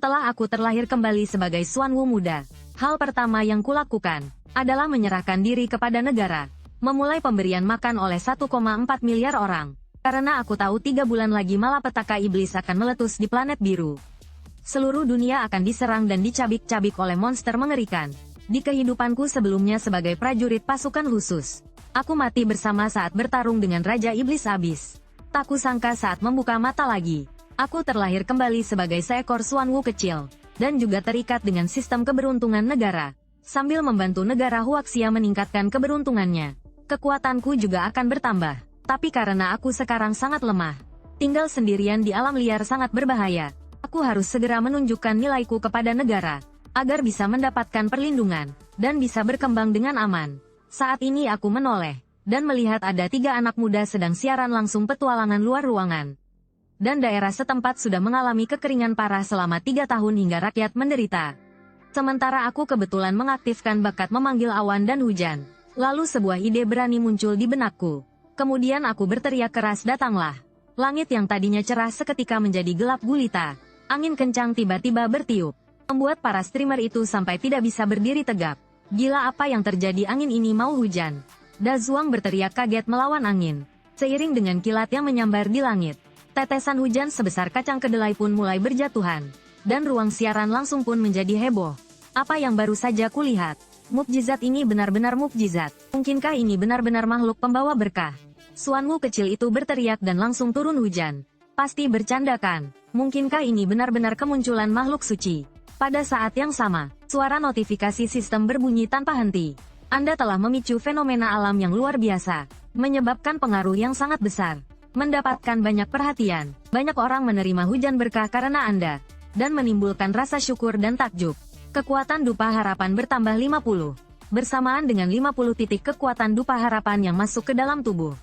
Setelah aku terlahir kembali sebagai Xuanwu muda, hal pertama yang kulakukan adalah menyerahkan diri kepada negara, memulai pemberian makan oleh 1,4 miliar orang. Karena aku tahu 3 bulan lagi malapetaka iblis akan meletus di planet biru. Seluruh dunia akan diserang dan dicabik-cabik oleh monster mengerikan. Di kehidupanku sebelumnya sebagai prajurit pasukan khusus, aku mati bersama saat bertarung dengan Raja Iblis Abis. Tak kusangka saat membuka mata lagi, aku terlahir kembali sebagai seekor Xuanwu kecil, dan juga terikat dengan sistem keberuntungan negara. Sambil membantu negara Huaxia meningkatkan keberuntungannya, kekuatanku juga akan bertambah. Tapi karena aku sekarang sangat lemah, tinggal sendirian di alam liar sangat berbahaya, aku harus segera menunjukkan nilaiku kepada negara, agar bisa mendapatkan perlindungan, dan bisa berkembang dengan aman. Saat ini aku menoleh, dan melihat ada 3 anak muda sedang siaran langsung petualangan luar ruangan. Dan daerah setempat sudah mengalami kekeringan parah selama 3 tahun hingga rakyat menderita. Sementara aku kebetulan mengaktifkan bakat memanggil awan dan hujan. Lalu sebuah ide berani muncul di benakku. Kemudian aku berteriak keras, datanglah. Langit yang tadinya cerah seketika menjadi gelap gulita. Angin kencang tiba-tiba bertiup, membuat para streamer itu sampai tidak bisa berdiri tegap. Gila, apa yang terjadi, angin ini mau hujan. Dazuang berteriak kaget melawan angin. Seiring dengan kilat yang menyambar di langit, tetesan hujan sebesar kacang kedelai pun mulai berjatuhan. Dan ruang siaran langsung pun menjadi heboh. Apa yang baru saja kulihat? Mukjizat ini benar-benar mukjizat. Mungkinkah ini benar-benar makhluk pembawa berkah? Xuanwu kecil itu berteriak dan langsung turun hujan. Pasti bercanda kan? Mungkinkah ini benar-benar kemunculan makhluk suci? Pada saat yang sama, suara notifikasi sistem berbunyi tanpa henti. Anda telah memicu fenomena alam yang luar biasa, menyebabkan pengaruh yang sangat besar, mendapatkan banyak perhatian. Banyak orang menerima hujan berkah karena Anda, dan menimbulkan rasa syukur dan takjub. Kekuatan dupa harapan bertambah 50. Bersamaan dengan 50 titik kekuatan dupa harapan yang masuk ke dalam tubuh,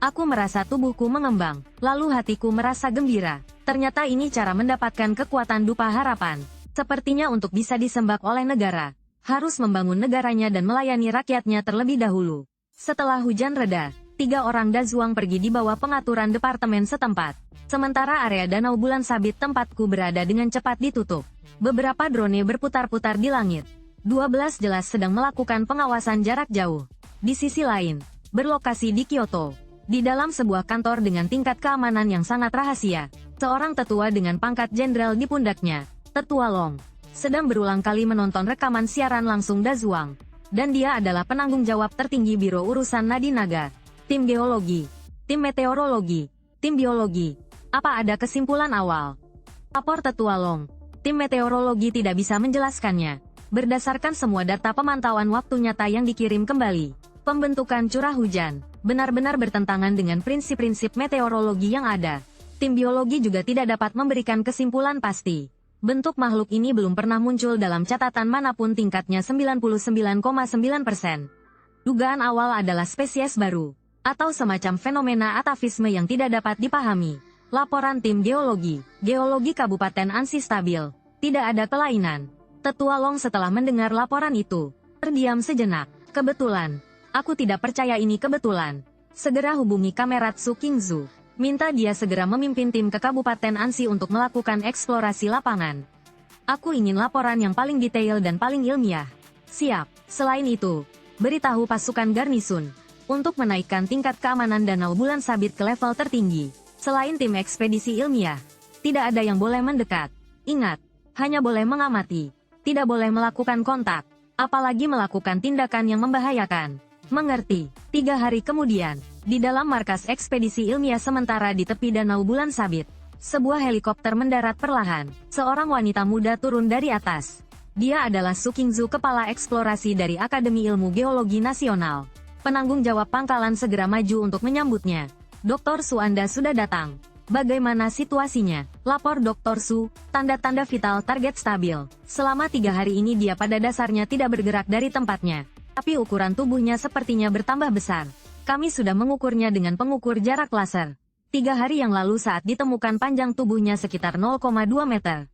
aku merasa tubuhku mengembang, lalu hatiku merasa gembira. Ternyata ini cara mendapatkan kekuatan dupa harapan. Sepertinya untuk bisa disembah oleh negara, harus membangun negaranya dan melayani rakyatnya terlebih dahulu. Setelah hujan reda, 3 orang Dazuang pergi di bawah pengaturan departemen setempat. Sementara area danau bulan sabit tempatku berada dengan cepat ditutup. Beberapa drone berputar-putar di langit. 12 jelas sedang melakukan pengawasan jarak jauh. Di sisi lain, berlokasi di Kyoto, di dalam sebuah kantor dengan tingkat keamanan yang sangat rahasia, seorang tetua dengan pangkat jenderal di pundaknya, Tetua Long, sedang berulang kali menonton rekaman siaran langsung Dazuang. Dan dia adalah penanggung jawab tertinggi Biro Urusan Nadi Naga, tim geologi, tim meteorologi, tim biologi. Apa ada kesimpulan awal? Lapor Tetua Long. Tim meteorologi tidak bisa menjelaskannya. Berdasarkan semua data pemantauan waktu nyata yang dikirim kembali, pembentukan curah hujan benar-benar bertentangan dengan prinsip-prinsip meteorologi yang ada. Tim biologi juga tidak dapat memberikan kesimpulan pasti. Bentuk makhluk ini belum pernah muncul dalam catatan manapun, tingkatnya 99,9%. Dugaan awal adalah spesies baru, atau semacam fenomena atavisme yang tidak dapat dipahami. Laporan tim geologi, geologi Kabupaten Ansi stabil, tidak ada kelainan. Tetua Long setelah mendengar laporan itu, terdiam sejenak. Kebetulan. Aku tidak percaya ini kebetulan. Segera hubungi Kameratsu Kingzu. Minta dia segera memimpin tim ke Kabupaten Ansi untuk melakukan eksplorasi lapangan. Aku ingin laporan yang paling detail dan paling ilmiah. Siap. Selain itu, beritahu pasukan garnisun untuk menaikkan tingkat keamanan danau bulan sabit ke level tertinggi. Selain tim ekspedisi ilmiah, tidak ada yang boleh mendekat. Ingat, hanya boleh mengamati, tidak boleh melakukan kontak, apalagi melakukan tindakan yang membahayakan. Mengerti? 3 hari kemudian, di dalam markas ekspedisi ilmiah sementara di tepi danau bulan sabit, sebuah helikopter mendarat perlahan. Seorang wanita muda turun dari atas. Dia adalah Su Qingzu, kepala eksplorasi dari Akademi Ilmu Geologi Nasional. Penanggung jawab pangkalan segera maju untuk menyambutnya. Dr. Su, Anda sudah datang. Bagaimana situasinya? Lapor Dr. Su, tanda-tanda vital target stabil. Selama 3 hari ini dia pada dasarnya tidak bergerak dari tempatnya. Tapi ukuran tubuhnya sepertinya bertambah besar. Kami sudah mengukurnya dengan pengukur jarak laser. 3 hari yang lalu saat ditemukan panjang tubuhnya sekitar 0,2 meter.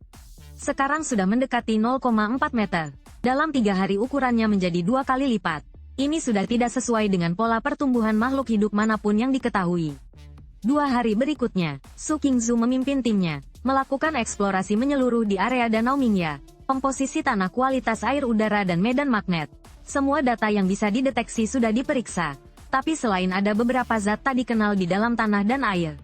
Sekarang sudah mendekati 0,4 meter. Dalam 3 hari ukurannya menjadi 2 kali lipat. Ini sudah tidak sesuai dengan pola pertumbuhan makhluk hidup manapun yang diketahui. 2 hari berikutnya, Su Qingzu memimpin timnya. Melakukan eksplorasi menyeluruh di area Danau Mingya, komposisi tanah, kualitas air udara dan medan magnet. Semua data yang bisa dideteksi sudah diperiksa. Tapi selain ada beberapa zat tak dikenal di dalam tanah dan air.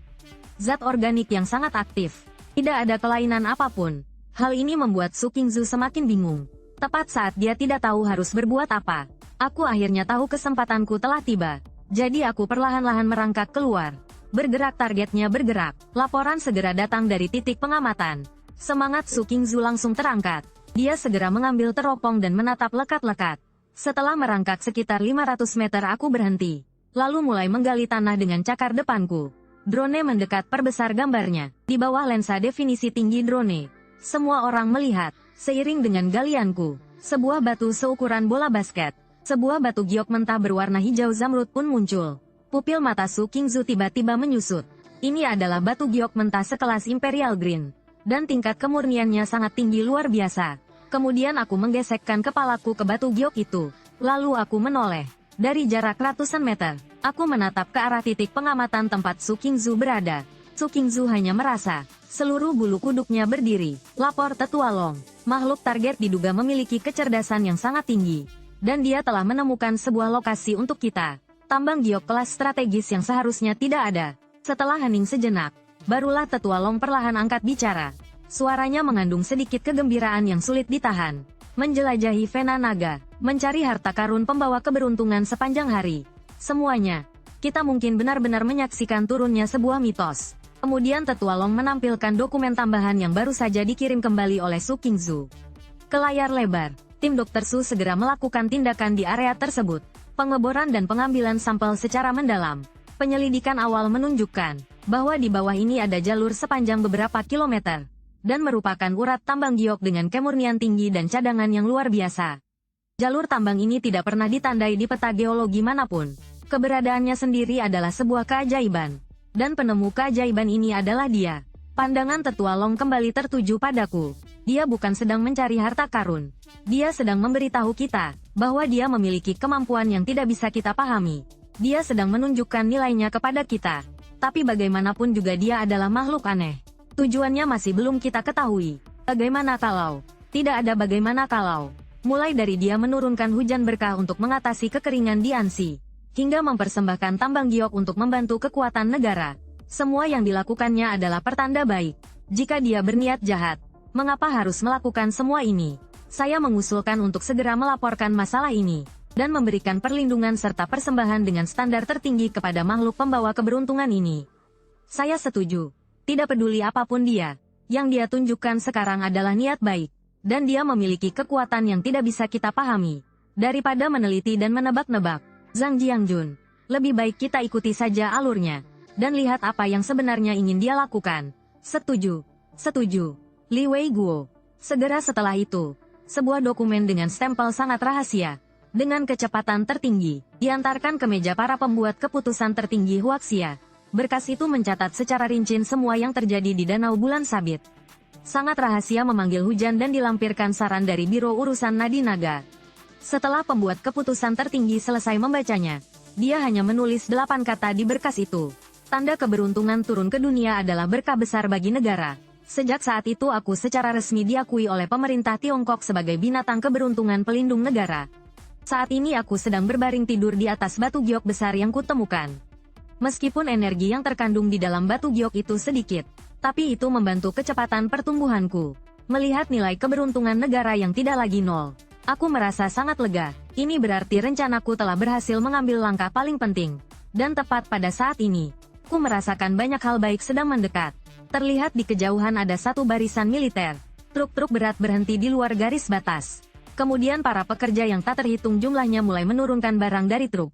Zat organik yang sangat aktif. Tidak ada kelainan apapun. Hal ini membuat Su Qingzu semakin bingung. Tepat saat dia tidak tahu harus berbuat apa, aku akhirnya tahu kesempatanku telah tiba. Jadi aku perlahan-lahan merangkak keluar. Bergerak, targetnya bergerak. Laporan segera datang dari titik pengamatan. Semangat Su Qingzu langsung terangkat. Dia segera mengambil teropong dan menatap lekat-lekat. Setelah merangkak sekitar 500 meter aku berhenti. Lalu mulai menggali tanah dengan cakar depanku. Drone mendekat, perbesar gambarnya. Di bawah lensa definisi tinggi drone. Semua orang melihat. Seiring dengan galianku, sebuah batu seukuran bola basket. Sebuah batu giok mentah berwarna hijau zamrud pun muncul. Pupil mata Su Qingzu tiba-tiba menyusut. Ini adalah batu giok mentah sekelas Imperial Green. Dan tingkat kemurniannya sangat tinggi luar biasa. Kemudian aku menggesekkan kepalaku ke batu giok itu. Lalu aku menoleh. Dari jarak ratusan meter, aku menatap ke arah titik pengamatan tempat Su Qingzu berada. Su Qingzu hanya merasa seluruh bulu kuduknya berdiri. Lapor Tetua Long. Makhluk target diduga memiliki kecerdasan yang sangat tinggi. Dan dia telah menemukan sebuah lokasi untuk kita. Tambang giok kelas strategis yang seharusnya tidak ada. Setelah hening sejenak, barulah Tetua Long perlahan angkat bicara. Suaranya mengandung sedikit kegembiraan yang sulit ditahan. Menjelajahi Vena Naga, mencari harta karun pembawa keberuntungan sepanjang hari. Semuanya, kita mungkin benar-benar menyaksikan turunnya sebuah mitos. Kemudian Tetua Long menampilkan dokumen tambahan yang baru saja dikirim kembali oleh Su Qingzu. Ke layar lebar, tim Dr. Su segera melakukan tindakan di area tersebut. Pengeboran dan pengambilan sampel secara mendalam. Penyelidikan awal menunjukkan bahwa di bawah ini ada jalur sepanjang beberapa kilometer. Dan merupakan urat tambang giok dengan kemurnian tinggi dan cadangan yang luar biasa. Jalur tambang ini tidak pernah ditandai di peta geologi manapun. Keberadaannya sendiri adalah sebuah keajaiban. Dan penemu keajaiban ini adalah dia. Pandangan Tetua Long kembali tertuju padaku. Dia bukan sedang mencari harta karun. Dia sedang memberitahu kita bahwa dia memiliki kemampuan yang tidak bisa kita pahami. Dia sedang menunjukkan nilainya kepada kita. Tapi bagaimanapun juga dia adalah makhluk aneh. Tujuannya masih belum kita ketahui. Bagaimana kalau? Tidak ada bagaimana kalau. Mulai dari dia menurunkan hujan berkah untuk mengatasi kekeringan di Ansi. Hingga mempersembahkan tambang giok untuk membantu kekuatan negara. Semua yang dilakukannya adalah pertanda baik. Jika dia berniat jahat, mengapa harus melakukan semua ini? Saya mengusulkan untuk segera melaporkan masalah ini. Dan memberikan perlindungan serta persembahan dengan standar tertinggi kepada makhluk pembawa keberuntungan ini. Saya setuju. Tidak peduli apapun dia. Yang dia tunjukkan sekarang adalah niat baik. Dan dia memiliki kekuatan yang tidak bisa kita pahami. Daripada meneliti dan menebak-nebak. Zhang Jiangjun, lebih baik kita ikuti saja alurnya. Dan lihat apa yang sebenarnya ingin dia lakukan. Setuju. Setuju. Li Wei Guo. Segera setelah itu, sebuah dokumen dengan stempel sangat rahasia. Dengan kecepatan tertinggi, diantarkan ke meja para pembuat keputusan tertinggi Huaxia. Berkas itu mencatat secara rinci semua yang terjadi di Danau Bulan Sabit. Sangat rahasia memanggil hujan dan dilampirkan saran dari Biro Urusan Nadi Naga. Setelah pembuat keputusan tertinggi selesai membacanya, dia hanya menulis 8 kata di berkas itu. Tanda keberuntungan turun ke dunia adalah berkah besar bagi negara. Sejak saat itu aku secara resmi diakui oleh pemerintah Tiongkok sebagai binatang keberuntungan pelindung negara. Saat ini aku sedang berbaring tidur di atas batu giok besar yang kutemukan. Meskipun energi yang terkandung di dalam batu giok itu sedikit, tapi itu membantu kecepatan pertumbuhanku. Melihat nilai keberuntungan negara yang tidak lagi nol, aku merasa sangat lega. Ini berarti rencanaku telah berhasil mengambil langkah paling penting. Dan tepat pada saat ini, aku merasakan banyak hal baik sedang mendekat. Terlihat di kejauhan ada satu barisan militer. Truk-truk berat berhenti di luar garis batas. Kemudian para pekerja yang tak terhitung jumlahnya mulai menurunkan barang dari truk.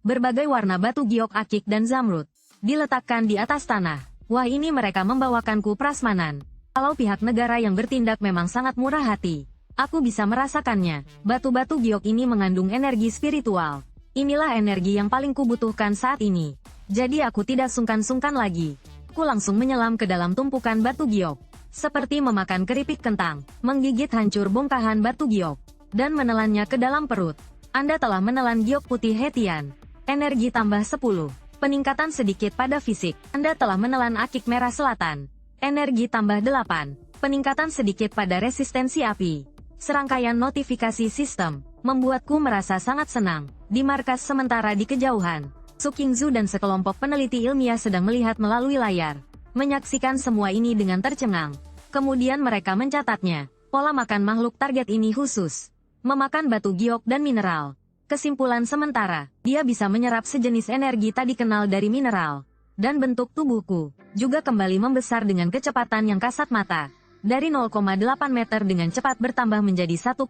Berbagai warna batu giok akik dan zamrud diletakkan di atas tanah. Wah, ini mereka membawakanku prasmanan. Kalau pihak negara yang bertindak memang sangat murah hati. Aku bisa merasakannya. Batu-batu giok ini mengandung energi spiritual. Inilah energi yang paling kubutuhkan saat ini. Jadi aku tidak sungkan-sungkan lagi. Aku langsung menyelam ke dalam tumpukan batu giok. Seperti memakan keripik kentang, menggigit hancur bongkahan batu giok, dan menelannya ke dalam perut. Anda telah menelan giok putih Hetian. Energi tambah 10. Peningkatan sedikit pada fisik. Anda telah menelan akik merah selatan. Energi tambah 8. Peningkatan sedikit pada resistensi api. Serangkaian notifikasi sistem membuatku merasa sangat senang. Di markas sementara di kejauhan, Su Qingzu dan sekelompok peneliti ilmiah sedang melihat melalui layar, menyaksikan semua ini dengan tercengang. Kemudian mereka mencatatnya. Pola makan makhluk target ini khusus memakan batu giok dan mineral. Kesimpulan sementara, dia bisa menyerap sejenis energi tak dikenal dari mineral. Dan bentuk tubuhku juga kembali membesar dengan kecepatan yang kasat mata. Dari 0,8 meter dengan cepat bertambah menjadi 1,5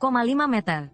meter.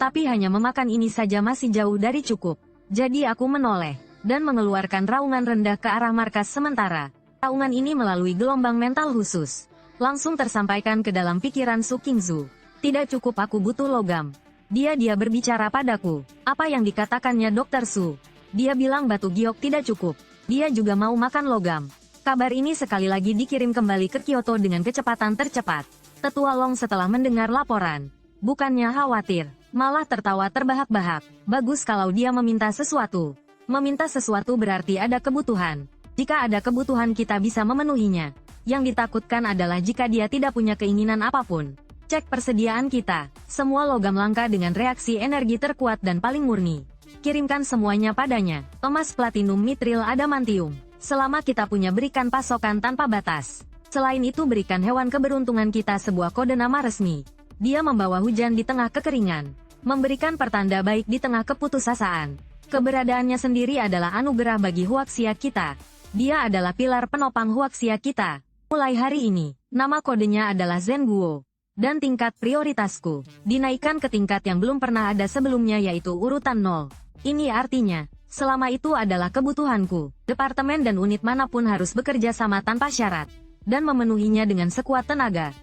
Tapi hanya memakan ini saja masih jauh dari cukup. Jadi aku menoleh dan mengeluarkan raungan rendah ke arah markas sementara. Raungan ini melalui gelombang mental khusus langsung tersampaikan ke dalam pikiran Su Qingzu. Tidak cukup, aku butuh logam. Dia berbicara padaku. Apa yang dikatakannya Dr. Su? Dia bilang batu giok tidak cukup. Dia juga mau makan logam. Kabar ini sekali lagi dikirim kembali ke Kyoto dengan kecepatan tercepat. Tetua Long setelah mendengar laporan, bukannya khawatir, malah tertawa terbahak-bahak. Bagus kalau dia meminta sesuatu. Meminta sesuatu berarti ada kebutuhan. Jika ada kebutuhan kita bisa memenuhinya. Yang ditakutkan adalah jika dia tidak punya keinginan apapun. Cek persediaan kita. Semua logam langka dengan reaksi energi terkuat dan paling murni. Kirimkan semuanya padanya. Emas, platinum, mitril, adamantium. Selama kita punya, berikan pasokan tanpa batas. Selain itu berikan hewan keberuntungan kita sebuah kode nama resmi. Dia membawa hujan di tengah kekeringan. Memberikan pertanda baik di tengah keputusasaan. Keberadaannya sendiri adalah anugerah bagi Huaxia kita. Dia adalah pilar penopang Huaxia kita. Mulai hari ini, nama kodenya adalah Zhenguo. Dan tingkat prioritasku dinaikkan ke tingkat yang belum pernah ada sebelumnya, yaitu urutan 0. Ini artinya, selama itu adalah kebutuhanku, departemen dan unit manapun harus bekerja sama tanpa syarat, dan memenuhinya dengan sekuat tenaga.